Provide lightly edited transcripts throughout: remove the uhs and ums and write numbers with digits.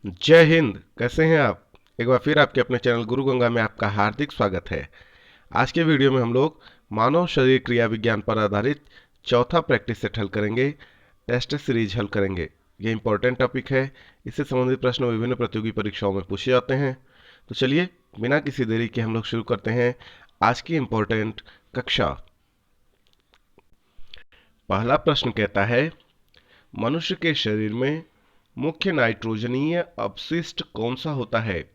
जय हिंद। कैसे हैं आप? एक बार फिर आपके अपने चैनल गुरु गंगा में आपका हार्दिक स्वागत है। आज के वीडियो में हम लोग मानव शरीर क्रिया विज्ञान पर आधारित चौथा प्रैक्टिस सेट हल करेंगे। टेस्ट सीरीज हल करेंगे। ये इंपॉर्टेंट टॉपिक है। इससे संबंधित प्रश्न विभिन्न प्रतियोगी परीक्षाओं में पूछे जाते हैं। तो चलिए बिना किसी देरी के हम लोग शुरू करते हैं आज की इंपॉर्टेंट कक्षा। पहला प्रश्न कहता है, मनुष्य के शरीर में मुख्य नाइट्रोजनीय अपशिष्ट कौन सा होता है?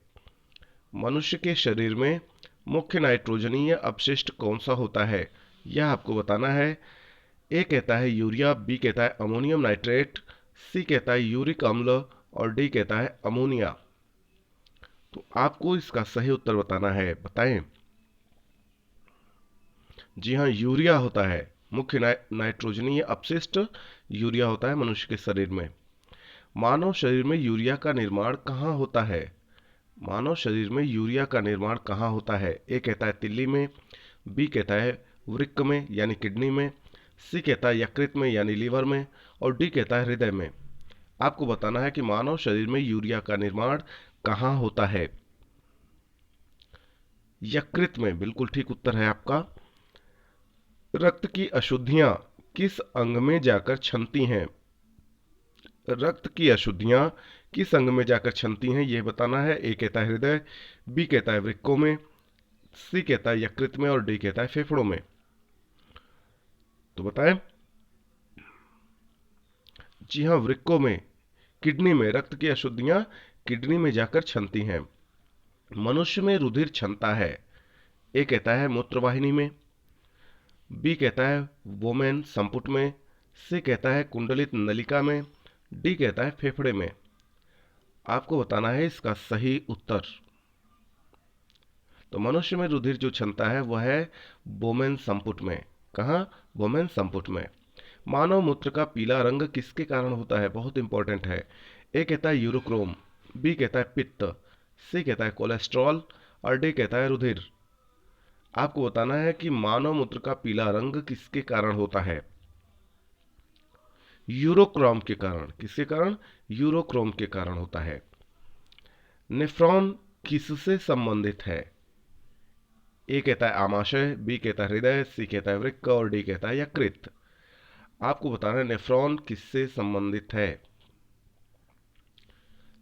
मनुष्य के शरीर में मुख्य नाइट्रोजनीय अपशिष्ट कौन सा होता है, यह आपको बताना है। ए कहता है यूरिया, बी कहता है अमोनियम नाइट्रेट, सी कहता है यूरिक अम्ल और डी कहता है अमोनिया। तो आपको इसका सही उत्तर बताना है। बताएं। जी हाँ, यूरिया होता है। मुख्य नाइट्रोजनीय अपशिष्ट यूरिया होता है मनुष्य के शरीर में। मानव शरीर में यूरिया का निर्माण कहाँ होता है? मानव शरीर में यूरिया का निर्माण कहाँ होता है? ए कहता है तिल्ली में, बी कहता है वृक्क में यानी किडनी में, सी कहता है यकृत में यानी लीवर में और डी कहता है हृदय में। आपको बताना है कि मानव शरीर में यूरिया का निर्माण कहाँ होता है। यकृत में, बिल्कुल ठीक उत्तर है आपका। रक्त की अशुद्धियां किस अंग में जाकर छनती हैं? रक्त की अशुद्धियां किस अंग में जाकर छनती हैं, यह बताना है। ए कहता है हृदय, बी कहता है वृक्कों में, सी कहता है यकृत में और डी कहता है फेफड़ों में। तो बताएं। जी हाँ, वृक्कों में, किडनी में। रक्त की अशुद्धियां किडनी में जाकर छनती हैं। मनुष्य में रुधिर छनता है। ए कहता है मूत्रवाहिनी में, बी कहता है वोमेन संपुट में, सी कहता है कुंडलित नलिका में, डी कहता है फेफड़े में। आपको बताना है इसका सही उत्तर। तो मनुष्य में रुधिर जो क्षमता है वह है बोमेन संपुट में। कहाँ? बोमेन संपुट में। मानव मूत्र का पीला रंग किसके कारण होता है? बहुत इंपॉर्टेंट है। ए कहता है यूरोक्रोम, बी कहता है पित्त, सी कहता है कोलेस्ट्रॉल और डी कहता है रुधिर। आपको बताना है कि मानव मूत्र का पीला रंग किसके कारण होता है। यूरोक्रोम के कारण। किसके कारण? यूरोक्रोम के कारण होता है। नेफ्रॉन किससे संबंधित है? ए कहता है आमाशय, बी कहता है हृदय, सी कहता है वृक्क और डी कहता है यकृत। आपको बताना है नेफ्रॉन किससे संबंधित है।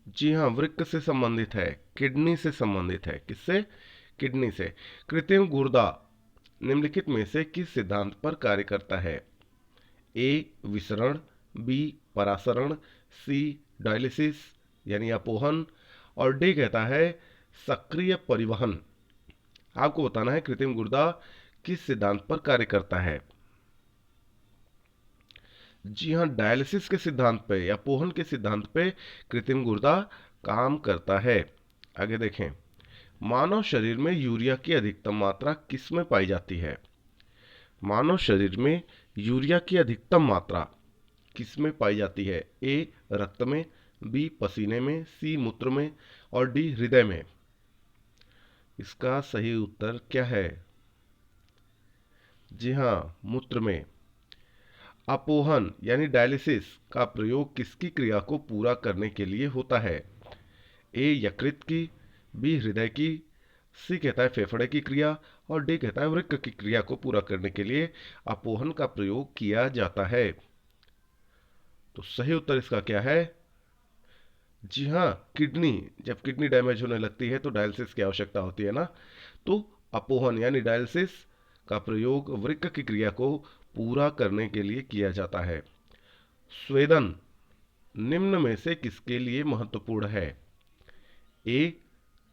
जी हाँ, वृक्क से संबंधित है, किडनी से संबंधित है। किससे? किडनी से। कृत्रिम गुर्दा निम्नलिखित में से किस सिद्धांत पर कार्य करता है? ए विसरण, बी परासरण, सी डायलिसिस यानी अपोहन और डी कहता है सक्रिय परिवहन। आपको बताना है कृत्रिम गुर्दा किस सिद्धांत पर कार्य करता है। जी हाँ, डायलिसिस के सिद्धांत पे या पोहन के सिद्धांत पे कृत्रिम गुर्दा काम करता है। आगे देखें। मानव शरीर में यूरिया की अधिकतम मात्रा किस में पाई जाती है? मानव शरीर में यूरिया की अधिकतम मात्रा किस में पाई जाती है? ए रक्त में, बी पसीने में, सी मूत्र में और डी हृदय में। इसका सही उत्तर क्या है? जी हाँ, मूत्र में। अपोहन यानी डायलिसिस का प्रयोग किसकी क्रिया को पूरा करने के लिए होता है? ए यकृत की, बी हृदय की, सी कहता है फेफड़े की क्रिया और डी कहता है वृक्क की क्रिया को पूरा करने के लिए अपोहन का प्रयोग किया जाता है। तो सही उत्तर इसका क्या है? जी हाँ, किडनी। जब किडनी डैमेज होने लगती है तो डायलिसिस की आवश्यकता होती है ना। तो अपोहन यानी डायलिसिस का प्रयोग वृक्क की क्रिया को पूरा करने के लिए किया जाता है। स्वेदन निम्न में से किसके लिए महत्वपूर्ण है? ए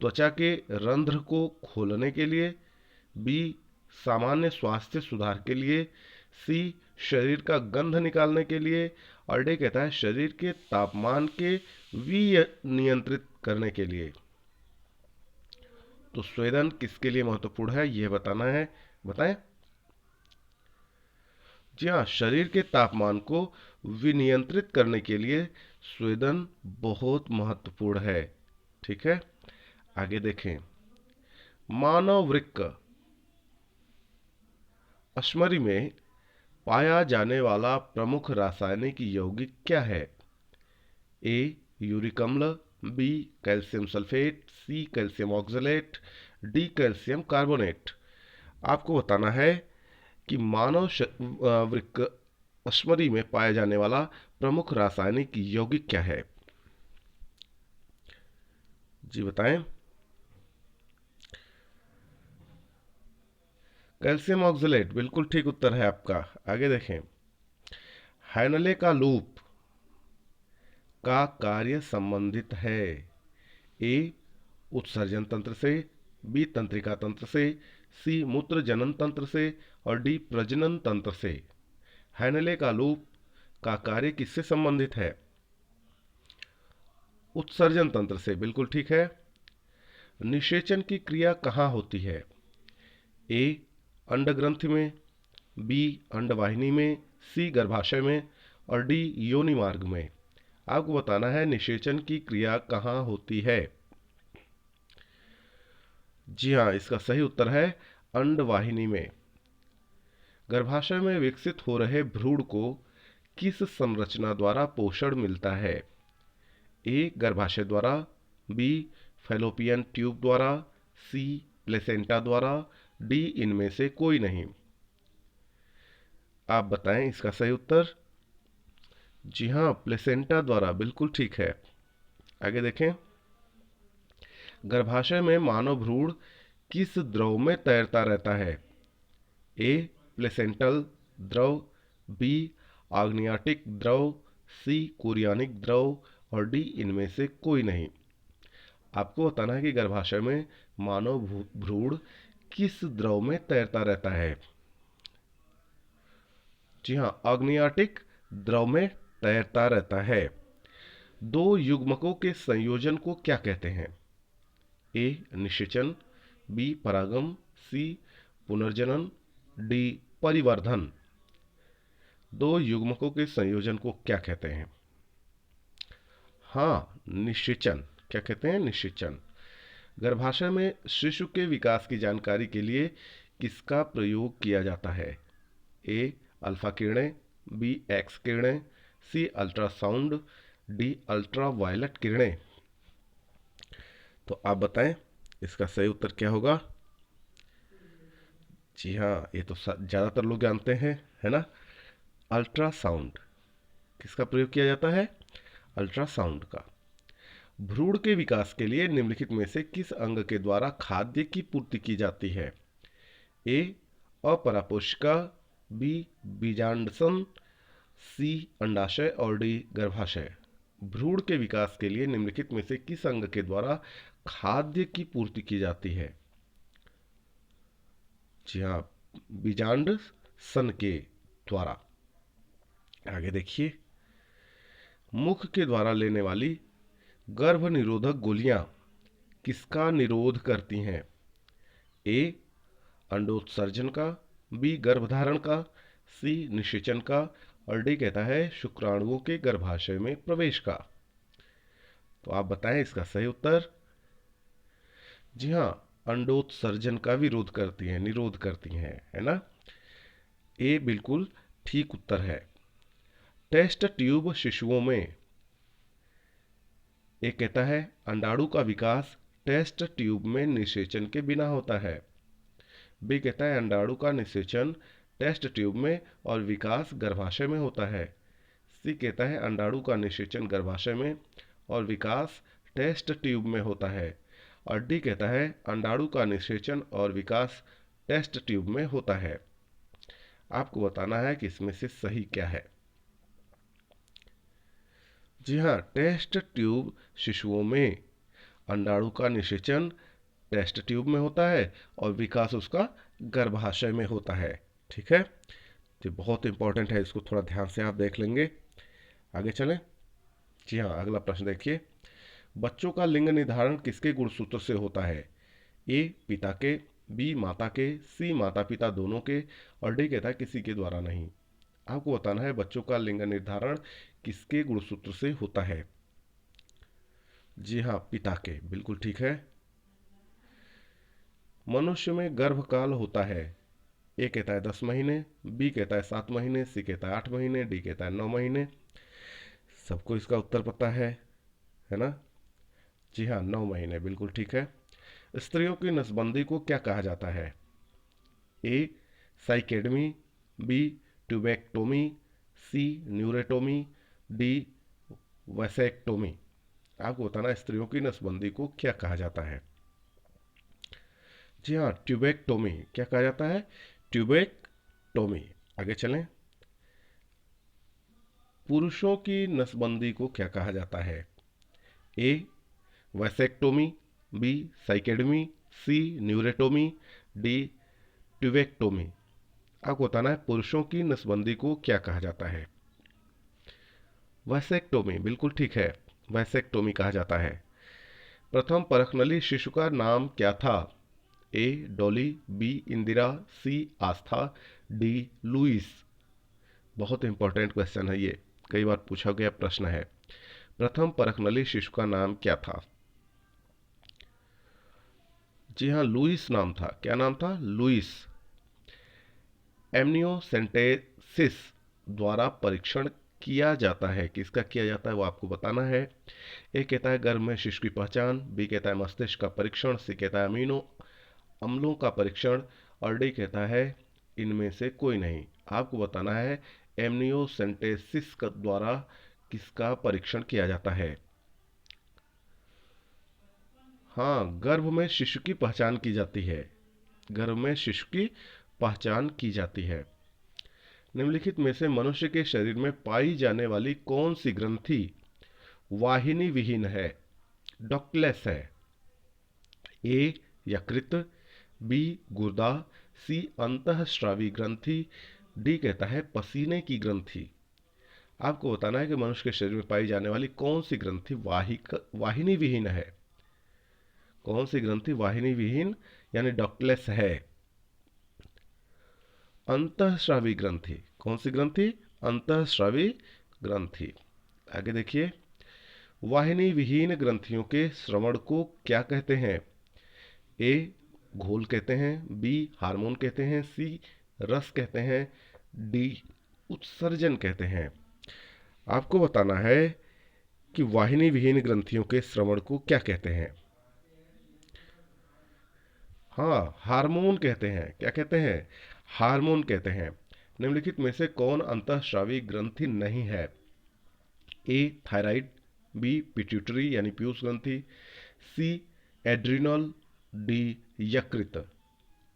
त्वचा के रंध्र को खोलने के लिए, बी सामान्य स्वास्थ्य सुधार के लिए, सी शरीर का गंध निकालने के लिए और डी कहता है शरीर के तापमान के विनियंत्रित करने के लिए। तो स्वेदन किसके लिए महत्वपूर्ण है यह बताना है। बताएं। जी हाँ, शरीर के तापमान को विनियंत्रित करने के लिए स्वेदन बहुत महत्वपूर्ण है। ठीक है, आगे देखें। मानव वृक्क अश्मरी में पाया जाने वाला प्रमुख रासायनिक यौगिक क्या है? ए यूरिक अम्ल, B calcium sulphate, C calcium oxalate, D calcium carbonate. आपको बताना है कि मानव वृक्क अश्मरी में पाया जाने वाला प्रमुख रासायनिक यौगिक क्या है। जी बताएं। कैल्शियम ऑक्सलेट बिल्कुल ठीक उत्तर है आपका। आगे देखें। हाइनले का लूप का कार्य संबंधित है। ए उत्सर्जन तंत्र से, बी तंत्रिका तंत्र से, सी मूत्र जनन तंत्र से और डी प्रजनन तंत्र से। हाइनले का लूप का कार्य किससे संबंधित है? उत्सर्जन तंत्र से, बिल्कुल ठीक है। निषेचन की क्रिया कहाँ होती है? ए अंडग्रंथि में, बी अंडवाहिनी में, सी गर्भाशय में और डी योनि मार्ग में। आपको बताना है निषेचन की क्रिया कहाँ होती है। जी हाँ, इसका सही उत्तर है अंडवाहिनी में। गर्भाशय में विकसित हो रहे भ्रूण को किस संरचना द्वारा पोषण मिलता है? ए गर्भाशय द्वारा, बी फैलोपियन ट्यूब द्वारा, सी प्लेसेंटा द्वारा, डी इनमें से कोई नहीं। आप बताएं इसका सही उत्तर। जी हाँ, प्लेसेंटा द्वारा, बिल्कुल ठीक है। आगे देखें। गर्भाशय में मानव भ्रूण किस द्रव में तैरता रहता है? ए प्लेसेंटल द्रव, बी आग्नेयाटिक द्रव, सी कुरियानिक द्रव और डी इनमें से कोई नहीं। आपको बताना है कि गर्भाशय में मानव भ्रूण किस द्रव में तैरता रहता है। जी हाँ, आग्नेयाटिक द्रव में तैरता रहता है। दो युग्मकों के संयोजन को क्या कहते हैं? ए निषेचन, बी परागम, सी पुनर्जनन, डी परिवर्धन। दो युग्मकों के संयोजन को क्या कहते हैं? हाँ, निषेचन। क्या कहते हैं? निषेचन। गर्भाशय में शिशु के विकास की जानकारी के लिए किसका प्रयोग किया जाता है? ए अल्फा किरणें, बी एक्स किरणें, सी अल्ट्रासाउंड, डी अल्ट्रावायलेट किरणें। तो आप बताएं इसका सही उत्तर क्या होगा। जी हाँ, ये तो ज़्यादातर लोग जानते हैं, है ना। अल्ट्रासाउंड। किसका प्रयोग किया जाता है? अल्ट्रासाउंड का। भ्रूण के विकास के लिए निम्नलिखित में से किस अंग के द्वारा खाद्य की पूर्ति की जाती है? ए अपरापोषिका, बी बीजांडसन, सी अंडाशय और डी गर्भाशय। भ्रूण के विकास के लिए निम्नलिखित में से किस अंग के द्वारा खाद्य की पूर्ति की जाती है? जी हाँ, बीजांड सन के द्वारा। आगे देखिए। मुख के द्वारा लेने वाली गर्भ निरोधक गोलियां किसका निरोध करती हैं? ए अंडोत्सर्जन का, बी गर्भधारण का, सी निषेचन का और डी कहता है शुक्राणुओं के गर्भाशय में प्रवेश का। तो आप बताएं इसका सही उत्तर। जी हाँ, अंडोत्सर्जन का विरोध करती हैं, निरोध करती हैं, है ना। ए बिल्कुल ठीक उत्तर है। टेस्ट ट्यूब शिशुओं में, ए कहता है अंडाणु का विकास टेस्ट ट्यूब में निषेचन के बिना होता है। बी कहता है अंडाणु का निषेचन टेस्ट ट्यूब में और विकास गर्भाशय में होता है। सी कहता है अंडाणु का निषेचन गर्भाशय में और विकास टेस्ट ट्यूब में होता है। और डी कहता है अंडाणु का निषेचन और विकास टेस्ट ट्यूब में होता है। आपको बताना है कि इसमें से सही क्या है। जी हाँ, टेस्ट ट्यूब शिशुओं में अंडाणु का निषेचन टेस्ट ट्यूब में होता है और विकास उसका गर्भाशय में होता है। ठीक है, तो बहुत इंपॉर्टेंट है, इसको थोड़ा ध्यान से आप देख लेंगे। आगे चलें। जी हाँ, अगला प्रश्न देखिए। बच्चों का लिंग निर्धारण किसके गुणसूत्र से होता है? ए पिता के, बी माता के, सी माता पिता दोनों के और डी कहता है किसी के द्वारा नहीं। आपको बताना है बच्चों का लिंग निर्धारण किसके गुणसूत्र से होता है। जी हाँ, पिता के, बिल्कुल ठीक है। मनुष्य में गर्भकाल होता है। ए कहता है 10 महीने, बी कहता है 7 महीने, सी कहता है 8 महीने, डी कहता है 9 महीने। सबको इसका उत्तर पता है ना। जी हाँ, 9 महीने, बिल्कुल ठीक है। स्त्रियों की नसबंदी को क्या कहा जाता है? ए साइकेडमी, बी ट्यूबेक्टोमी, सी न्यूरेटोमी, डी वैसेक्टोमी। आपको बताना है स्त्रियों की नसबंदी को क्या कहा जाता है। जी हाँ, ट्यूबेक्टोमी। क्या कहा जाता है? ट्यूबेक्टोमी। आगे चलें। पुरुषों की नसबंदी को क्या कहा जाता है? ए वैसेक्टोमी, बी साइकेडमी, सी न्यूरेटोमी, डी ट्यूबेक्टोमी। आपको बताना है पुरुषों की नसबंदी को क्या कहा जाता है। वैसेक्टोमी, बिल्कुल ठीक है, वैसेक्टोमी कहा जाता है। प्रथम परखनली शिशु का नाम क्या था? ए डॉली, बी इंदिरा, सी आस्था, डी लुइस। बहुत इंपॉर्टेंट क्वेश्चन है ये, कई बार पूछा गया प्रश्न है। प्रथम परखनली शिशु का नाम क्या था? जी हाँ, लुइस नाम था। क्या नाम था? लुइस। एमनियोसेंटेसिस द्वारा परीक्षण किया जाता है, किसका किया जाता है वो आपको बताना है। ए कहता है गर्भ में शिशु की पहचान, बी कहता है मस्तिष्क का परीक्षण, सी कहता है अमीनो अम्लों का परीक्षण, और डी कहता है इनमें से कोई नहीं। आपको बताना है एमनियोसेंटेसिस द्वारा किसका परीक्षण किया जाता है। हाँ, गर्भ में शिशु की पहचान की जाती है, गर्भ में शिशु की पहचान की जाती है। निम्नलिखित में से मनुष्य के शरीर में पाई जाने वाली कौन सी ग्रंथि वाहिनी विहीन है, डॉक्टलेस है? ए यकृत, बी गुर्दा, सी अंतःस्रावी ग्रंथि, डी कहता है पसीने की ग्रंथि। आपको बताना है कि मनुष्य के शरीर में पाई जाने वाली कौन सी ग्रंथि वाहिनी विहीन है। कौन सी ग्रंथि वाहिनी विहीन यानी डॉक्टलेस है? अंतःस्रावी ग्रंथि। कौन सी ग्रंथि? अंतःस्रावी ग्रंथि। आगे देखिए, वाहिनी विहीन ग्रंथियों के श्रवण को क्या कहते हैं? ए घोल कहते हैं, बी हार्मोन कहते हैं, सी रस कहते हैं, डी उत्सर्जन कहते हैं। आपको बताना है कि वाहिनी विहीन ग्रंथियों के श्रवण को क्या कहते हैं। हाँ, हार्मोन कहते हैं। क्या कहते हैं? हार्मोन कहते हैं। निम्नलिखित में से कौन अंतःस्रावी ग्रंथि नहीं है? ए थायराइड, बी पिट्यूटरी यानी पीयूष ग्रंथि, सी एड्रिनल, डी यकृत।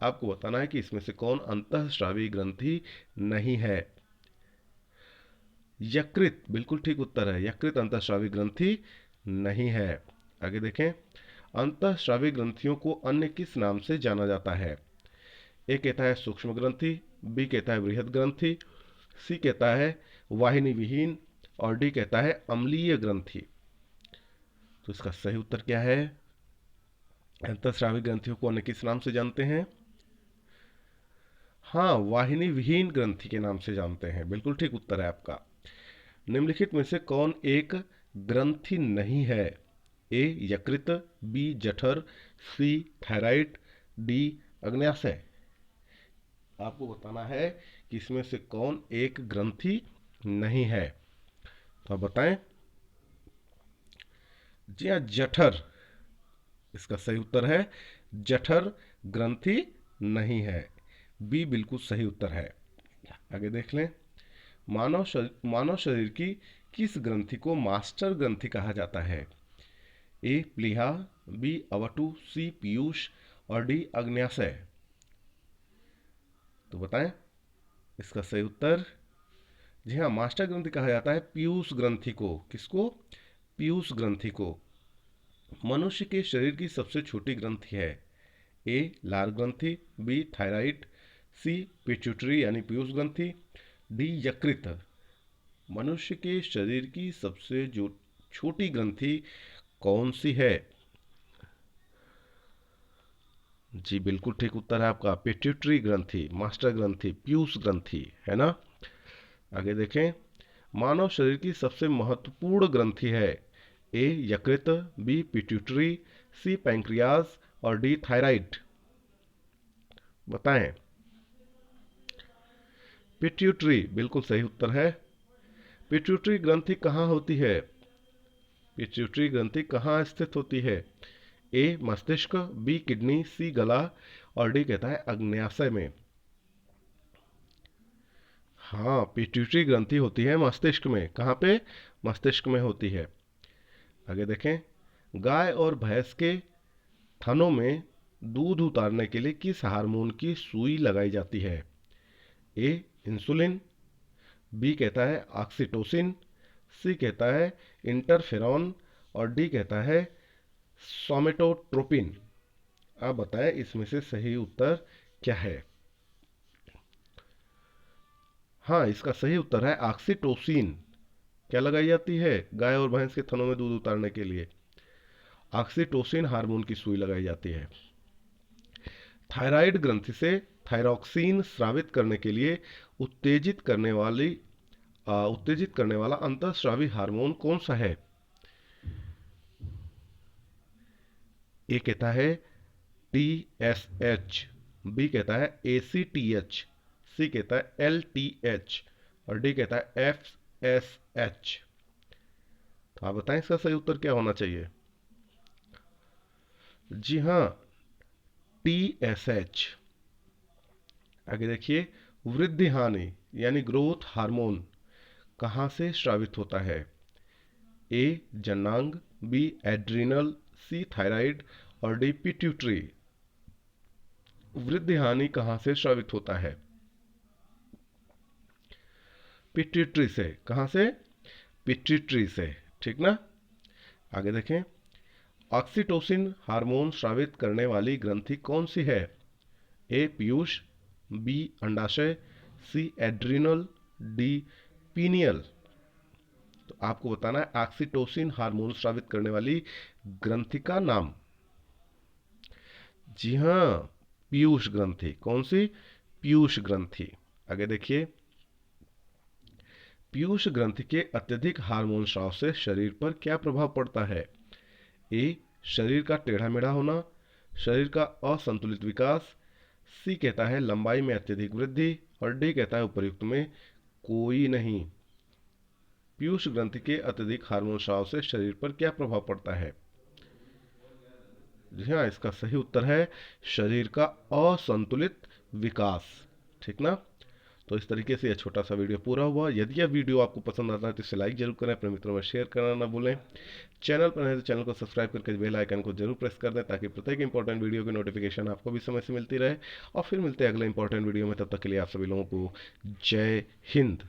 आपको बताना है कि इसमें से कौन अंतःस्रावी ग्रंथि नहीं है। यकृत, बिल्कुल ठीक उत्तर है, यकृत अंतःस्रावी ग्रंथि नहीं है। आगे देखें, अंतःस्रावी ग्रंथियों को अन्य किस नाम से जाना जाता है? ए कहता है सूक्ष्म ग्रंथि, बी कहता है बृहद ग्रंथि, सी कहता है वाहिनी विहीन, और डी कहता है अम्लीय ग्रंथि। तो इसका सही उत्तर क्या है? अंतःस्रावी ग्रंथियों को अन्य किस नाम से जानते हैं? हाँ, वाहिनी विहीन ग्रंथि के नाम से जानते हैं, बिल्कुल ठीक उत्तर है आपका। निम्नलिखित में से कौन एक ग्रंथि नहीं है? ए यकृत, बी जठर, सी थायराइड, डी अग्न्याशय। आपको बताना है कि इसमें से कौन एक ग्रंथि नहीं है। तो आप बताएं। जी हाँ, जठर इसका सही उत्तर है। जठर ग्रंथि नहीं है, बी बिल्कुल सही उत्तर है। आगे देख लें, मानव शरीर की किस ग्रंथि को मास्टर ग्रंथि कहा जाता है? ए प्लीहा, बी अवटु, सी पीयूष, और डी अग्न्याशय। तो बताएं इसका सही उत्तर। जी हाँ, मास्टर ग्रंथि कहा जाता है पीयूष ग्रंथि को। किसको? पीयूष ग्रंथि को। मनुष्य के शरीर की सबसे छोटी ग्रंथि है? ए लार ग्रंथि, बी थायराइड, सी पिट्यूटरी यानी पीयूष ग्रंथि, डी यकृत। मनुष्य के शरीर की सबसे जो छोटी ग्रंथि कौन सी है? जी बिल्कुल ठीक उत्तर है आपका, पिट्यूटरी ग्रंथि, मास्टर ग्रंथि, पीयूष ग्रंथि है ना। आगे देखें, मानव शरीर की सबसे महत्वपूर्ण ग्रंथि है? ए यकृत, बी पिट्यूटरी, सी पैंक्रियाज, और डी थायराइड। बताएं। पिट्यूटरी बिल्कुल सही उत्तर है। पिट्यूटरी ग्रंथि कहाँ होती है? पिट्यूटरी ग्रंथि कहाँ स्थित होती है? ए मस्तिष्क, बी किडनी, सी गला और डी कहता है अग्न्याशय में। हाँ, पिट्यूटरी ग्रंथि होती है मस्तिष्क में। कहाँ पे? मस्तिष्क में होती है। आगे देखें, गाय और भैंस के थनों में दूध उतारने के लिए किस हार्मोन की सुई लगाई जाती है? ए इंसुलिन, बी कहता है ऑक्सीटोसिन, सी कहता है इंटरफेरॉन और डी कहता है सोमेटोट्रोपिन। आप बताएं इसमें से सही उत्तर क्या है? हाँ, इसका सही उत्तर है ऑक्सीटोसिन। क्या लगाई जाती है गाय और भैंस के थनों में दूध उतारने के लिए? ऑक्सीटोसिन हार्मोन की सुई लगाई जाती है। थायराइड ग्रंथि से थायरॉक्सिन स्रावित करने के लिए उत्तेजित करने वाला अंतःस्रावी हार्मोन कौन सा है? ए कहता है TSH, बी कहता है ACTH, सी कहता है LTH और डी कहता है FSH। तो आप बताएं इसका सही उत्तर क्या होना चाहिए? जी हाँ, TSH। आगे देखिए, वृद्धि हानि यानी ग्रोथ हार्मोन कहाँ से स्रावित होता है? ए जनांग, बी एड्रिनल, सी थायराइड और डी पिट्यूटरी। वृद्धि हानि कहाँ से स्रावित होता है? पिट्यूटरी से। कहाँ से? पिट्यूटरी से, ठीक ना? आगे देखें, ऑक्सीटोसिन हार्मोन स्रावित करने वाली ग्रंथि कौन सी है? ए पीयूष, बी अंडाशय, सी एड्रिनल, डी पीनियल। तो आपको बताना है ऑक्सीटोसिन हार्मोन स्रावित करने वाली ग्रंथि का नाम। जी हाँ, पीयूष ग्रंथि। कौन सी? पीयूष ग्रंथि। आगे देखिए, पीयूष ग्रंथि के अत्यधिक हार्मोन स्राव से शरीर पर क्या प्रभाव पड़ता है? ए शरीर का टेढ़ा मेढ़ा होना, शरीर का असंतुलित विकास, सी कहता है लंबाई में अत्यधिक वृद्धि और डी कहता है उपर्युक्त में कोई नहीं। पीयूष ग्रंथि के अत्यधिक हार्मोन स्राव से शरीर पर क्या प्रभाव पड़ता है? जी हाँ, इसका सही उत्तर है शरीर का असंतुलित विकास, ठीक ना? तो इस तरीके से यह छोटा सा वीडियो पूरा हुआ। यदि यह वीडियो आपको पसंद आता है तो इसे लाइक जरूर करें, अपने मित्रों में शेयर करना ना भूलें। चैनल पर है तो चैनल को सब्सक्राइब करके बेल आइकन को जरूर प्रेस कर दें ताकि प्रत्येक इंपॉर्टेंट वीडियो की नोटिफिकेशन आपको भी समय से मिलती रहे। और फिर मिलते हैं अगले इंपॉर्टेंट वीडियो में, तब तक के लिए आप सभी लोगों को जय हिंद।